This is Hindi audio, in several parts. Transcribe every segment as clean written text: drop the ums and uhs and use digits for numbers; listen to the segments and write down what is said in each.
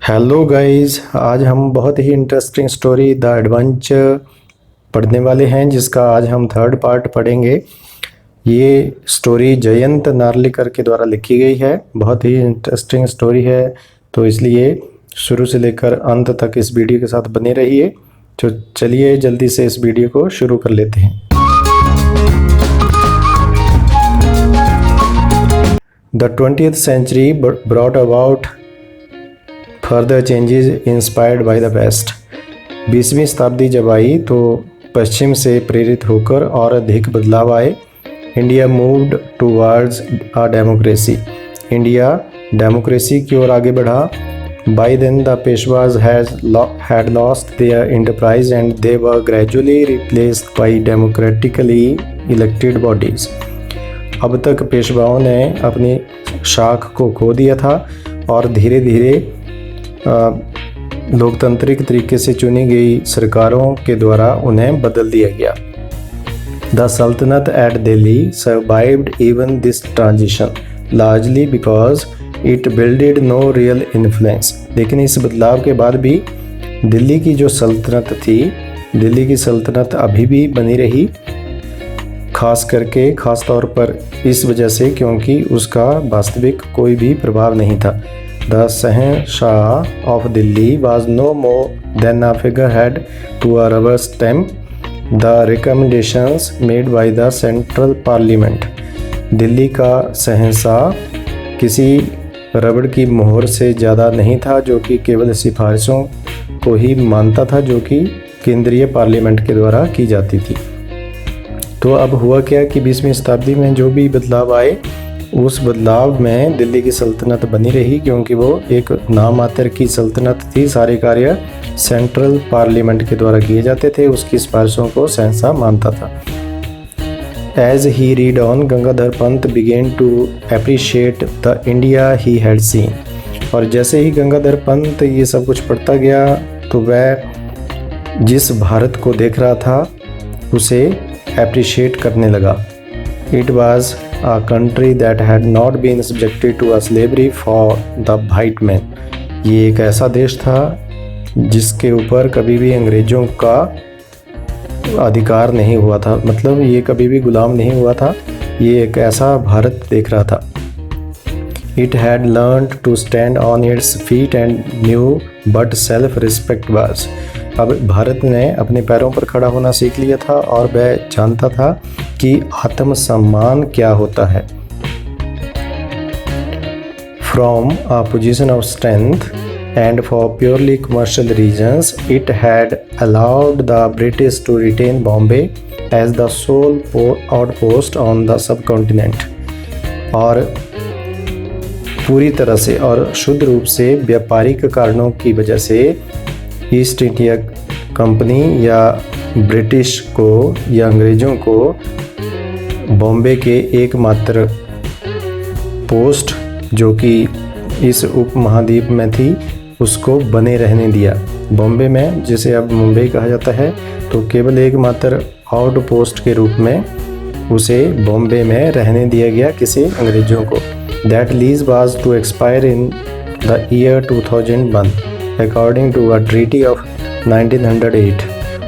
हेलो गाइस, आज हम बहुत ही इंटरेस्टिंग स्टोरी द एडवेंचर पढ़ने वाले हैं, जिसका आज हम थर्ड पार्ट पढ़ेंगे। ये स्टोरी जयंत नार्लिकर के द्वारा लिखी गई है। बहुत ही इंटरेस्टिंग स्टोरी है, तो इसलिए शुरू से लेकर अंत तक इस वीडियो के साथ बने रहिए। तो चलिए जल्दी से इस वीडियो को शुरू कर लेते हैं। The 20th century brought about further changes inspired by the West। 20वीं शताब्दी जब आई तो पश्चिम से प्रेरित होकर और अधिक बदलाव आए। India moved towards a democracy. India democracy की ओर आगे बढ़ा। By then the Peshwas had lost their enterprise and they were gradually replaced by democratically elected bodies। अब तक पेशवाओं ने अपनी शाख को खो दिया था और धीरे धीरे लोकतांत्रिक तरीके से चुनी गई सरकारों के द्वारा उन्हें बदल दिया गया। The sultanate at Delhi survived even this transition largely because it builded no real influence. लेकिन इस बदलाव के बाद भी दिल्ली की जो सल्तनत थी, दिल्ली की सल्तनत अभी भी बनी रही, खास तौर पर इस वजह से क्योंकि उसका वास्तविक कोई भी प्रभाव नहीं था। The Shahenshah of Delhi was no more than a figure head to a rubber stamp the recommendations made by the central parliament. Delhi का शहंशाह किसी रबड़ की मोहर से ज़्यादा नहीं था, जो कि केवल सिफारिशों को ही मानता था जो कि केंद्रीय पार्लियामेंट के द्वारा की जाती थी। तो अब हुआ क्या कि 20वीं शताब्दी में जो भी बदलाव आए, उस बदलाव में दिल्ली की सल्तनत बनी रही, क्योंकि वो एक नाम मात्र की सल्तनत थी। सारे कार्य सेंट्रल पार्लियामेंट के द्वारा किए जाते थे, उसकी सिफारिशों को शहंशाह मानता था। As he read on, Gangadhar Pant began to appreciate the India he had seen. और जैसे ही गंगाधर पंत ये सब कुछ पढ़ता गया तो वह जिस भारत को देख रहा था उसे अप्रिशिएट करने लगा। It was a country that had not been subjected to a slavery for the white man. ये एक ऐसा देश था जिसके ऊपर कभी भी अंग्रेज़ों का अधिकार नहीं हुआ था, मतलब ये कभी भी गुलाम नहीं हुआ था। ये एक ऐसा भारत देख रहा था। It had learned to stand on its feet and new but self respect was. अब भारत ने अपने पैरों पर खड़ा होना सीख लिया था और वह जानता था कि आत्मसम्मान क्या होता है। From a position of strength and for purely commercial reasons it had allowed the British to retain Bombay as the sole outpost on the subcontinent. और पूरी तरह से और शुद्ध रूप से व्यापारिक कारणों की वजह से ईस्ट इंडिया कंपनी या ब्रिटिश को या अंग्रेज़ों को बॉम्बे के एकमात्र पोस्ट जो कि इस उपमहाद्वीप में थी उसको बने रहने दिया। बॉम्बे में, जिसे अब मुंबई कहा जाता है, तो केवल एकमात्र आउट पोस्ट के रूप में उसे बॉम्बे में रहने दिया गया किसी अंग्रेज़ों को। That lease was to expire in the year 2001 according to a treaty of 1908।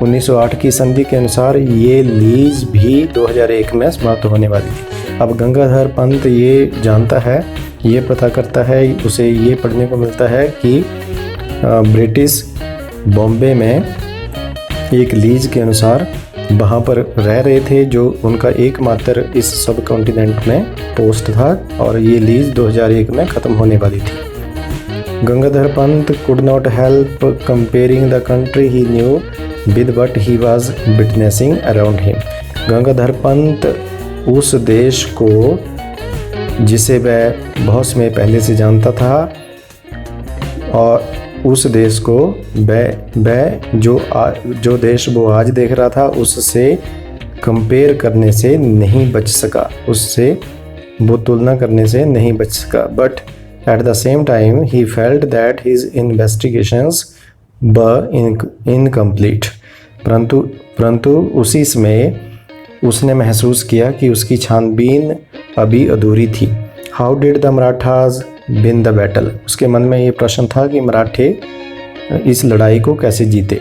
1908 की संधि के अनुसार ये लीज भी 2001 में समाप्त होने वाली थी। अब गंगाधर पंत ये जानता है, ये पता करता है, उसे ये पढ़ने को मिलता है कि ब्रिटिश बॉम्बे में एक लीज के अनुसार वहाँ पर रह रहे थे, जो उनका एकमात्र इस सब कॉन्टिनेंट में पोस्ट था, और ये लीज 2001 में ख़त्म होने वाली थी। Gangadhar Pant could not help comparing the country he knew with what he was witnessing around him। Gangadhar Pant उस देश को जिसे वह बहुत समय पहले से जानता था और उस देश को वह जो देश वो आज देख रहा था उससे कंपेयर करने से नहीं बच सका, उससे वो तुलना करने से नहीं बच सका। But at the same time he felt that his investigations were incomplete। परंतु उसी समय उसने महसूस किया कि उसकी छानबीन अभी अधूरी थी। How did the Marathas win the battle. उसके मन में ये प्रश्न था कि मराठे इस लड़ाई को कैसे जीते।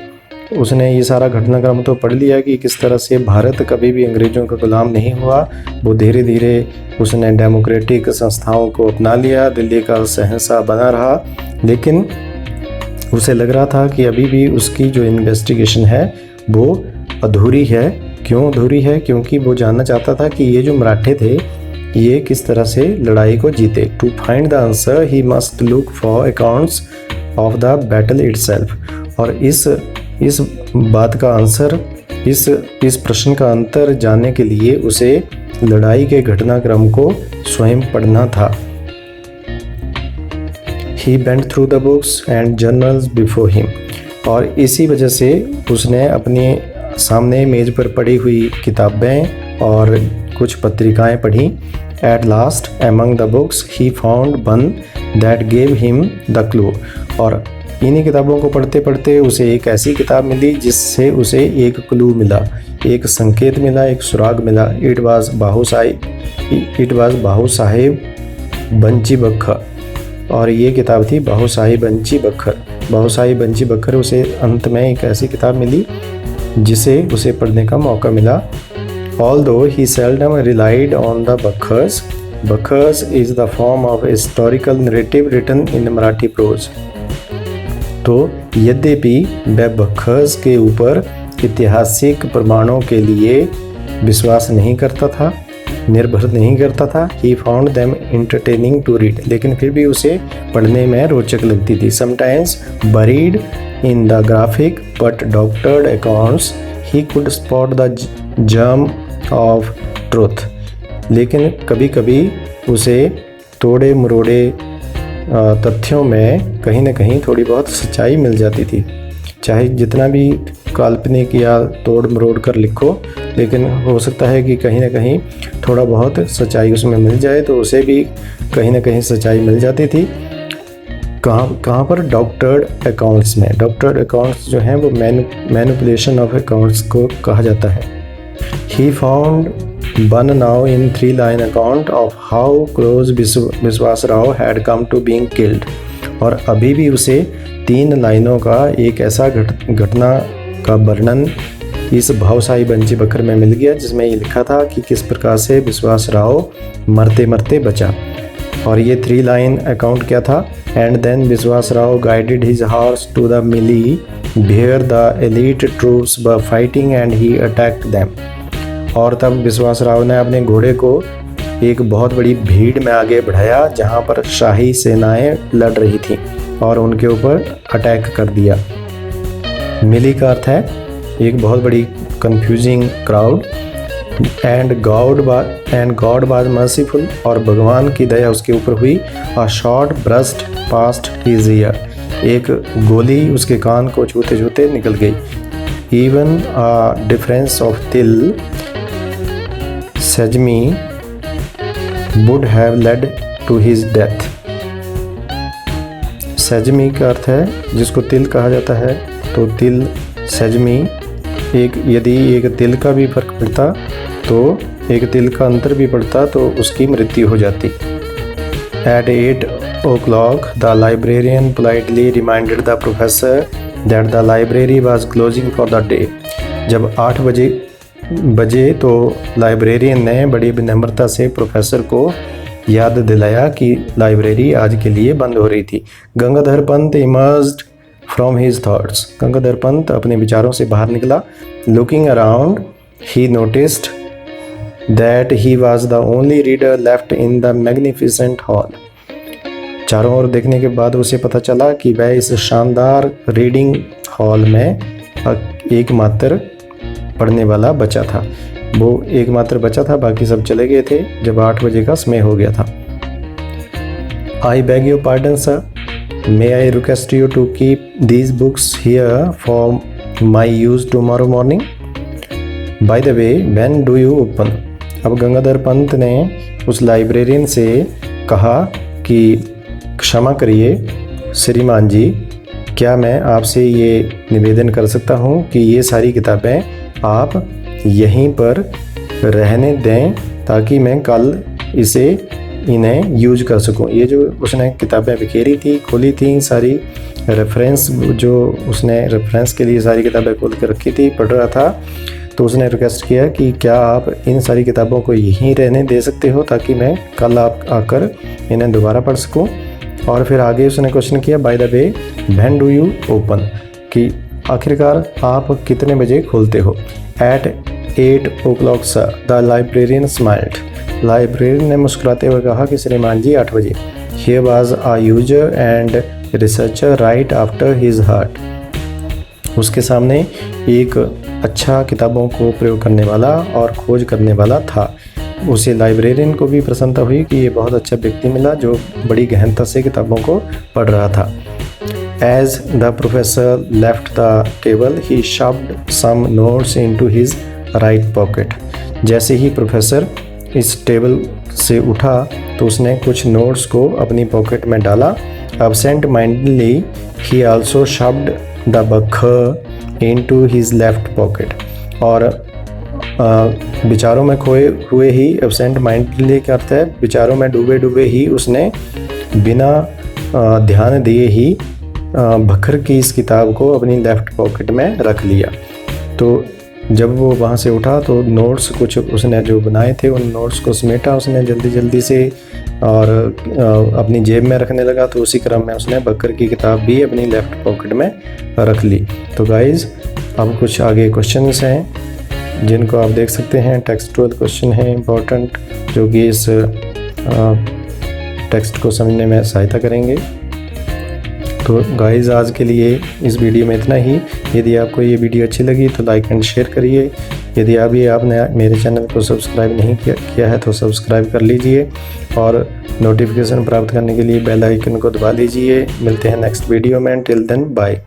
उसने ये सारा घटनाक्रम तो पढ़ लिया कि किस तरह से भारत कभी भी अंग्रेज़ों का गुलाम नहीं हुआ। वो धीरे धीरे उसने डेमोक्रेटिक संस्थाओं को अपना लिया, दिल्ली का शहंशाह बना रहा, लेकिन उसे लग रहा था कि अभी भी उसकी जो इन्वेस्टिगेशन है वो अधूरी है। क्यों अधूरी है? क्योंकि वो जानना चाहता था कि ये जो मराठे थे ये किस तरह से लड़ाई को जीते। To find the answer he must look for accounts of the battle itself. और इस बात का आंसर, इस प्रश्न का अंतर जानने के लिए उसे लड़ाई के घटनाक्रम को स्वयं पढ़ना था। He went through the books and journals before him। और इसी वजह से उसने अपने सामने मेज़ पर पड़ी हुई किताबें और कुछ पत्रिकाएं पढ़ी। At last among the books he found one that gave him the clue। और इन्हीं किताबों को पढ़ते पढ़ते उसे एक ऐसी किताब मिली जिससे उसे एक क्लू मिला, एक संकेत मिला, एक सुराग मिला। It was Bahu Sahib Banchi Bakhtar. और ये किताब थी बाहू साहिब बंची बख्तर। बाहू साहिब बंची बख्तर उसे अंत में एक ऐसी किताब मिली जिसे उसे पढ़ने का मौका मिला। Although he seldom relied on the Bakhars is the form of historical narrative written in Marathi prose। तो यद्यपि वह बखर्स के ऊपर ऐतिहासिक प्रमाणों के लिए विश्वास नहीं करता था, निर्भर नहीं करता था। He found them entertaining to read। लेकिन फिर भी उसे पढ़ने में रोचक लगती थी। Sometimes buried in the graphic but doctored accounts he could spot the germ of truth। लेकिन कभी कभी उसे तोड़े मरोड़े तथ्यों में कहीं ना कहीं थोड़ी बहुत सच्चाई मिल जाती थी। चाहे जितना भी काल्पनिक या तोड़ मरोड़ कर लिखो, लेकिन हो सकता है कि कहीं ना कहीं थोड़ा बहुत सच्चाई उसमें मिल जाए, तो उसे भी कहीं ना कहीं सच्चाई मिल जाती थी। कहाँ पर? डॉक्टर्ड अकाउंट्स में। डॉक्टर्ड अकाउंट्स जो हैं वो मैनिपुलेशन ऑफ अकाउंट्स को कहा जाता है। He found one now in 3-line account of how close Vishwas Rao had come to being killed. और अभी भी उसे 3 लाइनों का एक ऐसा घटना का वर्णन इस भाऊ साहिब बंची बख्तर में मिल गया, जिसमें ये लिखा था कि किस प्रकार से विश्वास राव मरते मरते बचा। और ये 3-line अकाउंट क्या था? And then Vishwas Rao guided his horse to the melee where the elite troops were fighting and he attacked them. और तब विश्वास राव ने अपने घोड़े को एक बहुत बड़ी भीड़ में आगे बढ़ाया जहाँ पर शाही सेनाएं लड़ रही थीं और उनके ऊपर अटैक कर दिया। मिली का अर्थ है एक बहुत बड़ी confusing crowd. And God was merciful. और भगवान की दया उसके ऊपर हुई। A shot burst past his year. एक गोली उसके कान को छूते छूते निकल गई। Even a difference of til sajmi would have led to his death. सजमी का अर्थ है जिसको तिल कहा जाता है, तो तिल सजमी, यदि एक तिल का भी फर्क पड़ता तो एक तिल का अंतर भी पड़ता तो उसकी मृत्यु हो जाती। At 8 o'clock the librarian politely reminded the professor that the library was closing for the day. जब 8 बजे तो लाइब्रेरियन ने बड़ी विनम्रता से प्रोफेसर को याद दिलाया कि लाइब्रेरी आज के लिए बंद हो रही थी। Gangadhar Pant emerged from his thoughts. Gangadhar Pant अपने विचारों से बाहर निकला। Looking around he noticed that he was the only reader left in the magnificent hall. चारों ओर देखने के बाद उसे पता चला कि वह इस शानदार रीडिंग हॉल में एकमात्र पढ़ने वाला बचा था। वो एकमात्र बचा था, बाकी सब चले गए थे जब 8 बजे का समय हो गया था। I beg your pardon sir, may I request you to keep these books here for my use tomorrow morning. By the way when do you open. अब गंगाधर पंत ने उस लाइब्रेरियन से कहा कि क्षमा करिए श्रीमान जी, क्या मैं आपसे ये निवेदन कर सकता हूँ कि ये सारी किताबें आप यहीं पर रहने दें ताकि मैं कल इसे इन्हें यूज कर सकूं। ये जो उसने किताबें बिखेरी थी, खोली थी, सारी रेफरेंस जो उसने रेफरेंस के लिए सारी किताबें खोल के रखी थी, पढ़ रहा था, तो उसने रिक्वेस्ट किया कि क्या आप इन सारी किताबों को यहीं रहने दे सकते हो ताकि मैं कल आप आकर इन्हें दोबारा पढ़ सकूं। और फिर आगे उसने क्वेश्चन किया, by the way when do you open, कि आखिरकार आप कितने बजे खोलते हो। At 8 o'clock sir, the librarian smiled, librarian ने मुस्कुराते हुए कहा कि श्रीमान जी 8 बजे। Here was a user and researcher right after his heart, उसके सामने एक अच्छा किताबों को प्रयोग करने वाला और खोज करने वाला था। उसे लाइब्रेरियन को भी प्रसन्नता हुई कि ये बहुत अच्छा व्यक्ति मिला जो बड़ी गहनता से किताबों को पढ़ रहा था। As the professor left the table, he shoved some notes into his right pocket. जैसे ही प्रोफेसर इस टेबल से उठा तो उसने कुछ नोट्स को अपनी पॉकेट में डाला। Absent mindedly, he also shoved the book into his left pocket. और विचारों में खोए हुए ही, एब्सेंट माइंडली क्या अर्थ है, विचारों में डूबे डूबे ही उसने बिना ध्यान दिए ही बखर की इस किताब को अपनी लेफ़्ट पॉकेट में रख लिया। तो जब वो वहाँ से उठा तो नोट्स कुछ उसने जो बनाए थे उन नोट्स को समेटा उसने जल्दी जल्दी से और अपनी जेब में रखने लगा। तो उसी क्रम में उसने बकर की किताब भी अपनी लेफ़्ट पॉकेट में रख ली। तो गाइज़ अब कुछ आगे क्वेश्चंस हैं जिनको आप देख सकते हैं। टेक्सटुअल क्वेश्चन है इंपॉर्टेंट, जो कि इस टेक्स्ट को समझने में सहायता करेंगे। तो गाइज़ आज के लिए इस वीडियो में इतना ही। यदि आपको ये वीडियो अच्छी लगी तो लाइक एंड शेयर करिए। यदि अभी आपने मेरे चैनल को सब्सक्राइब नहीं किया है तो सब्सक्राइब कर लीजिए और नोटिफिकेशन प्राप्त करने के लिए बेल आइकन को दबा लीजिए। मिलते हैं नेक्स्ट वीडियो में। Till then bye.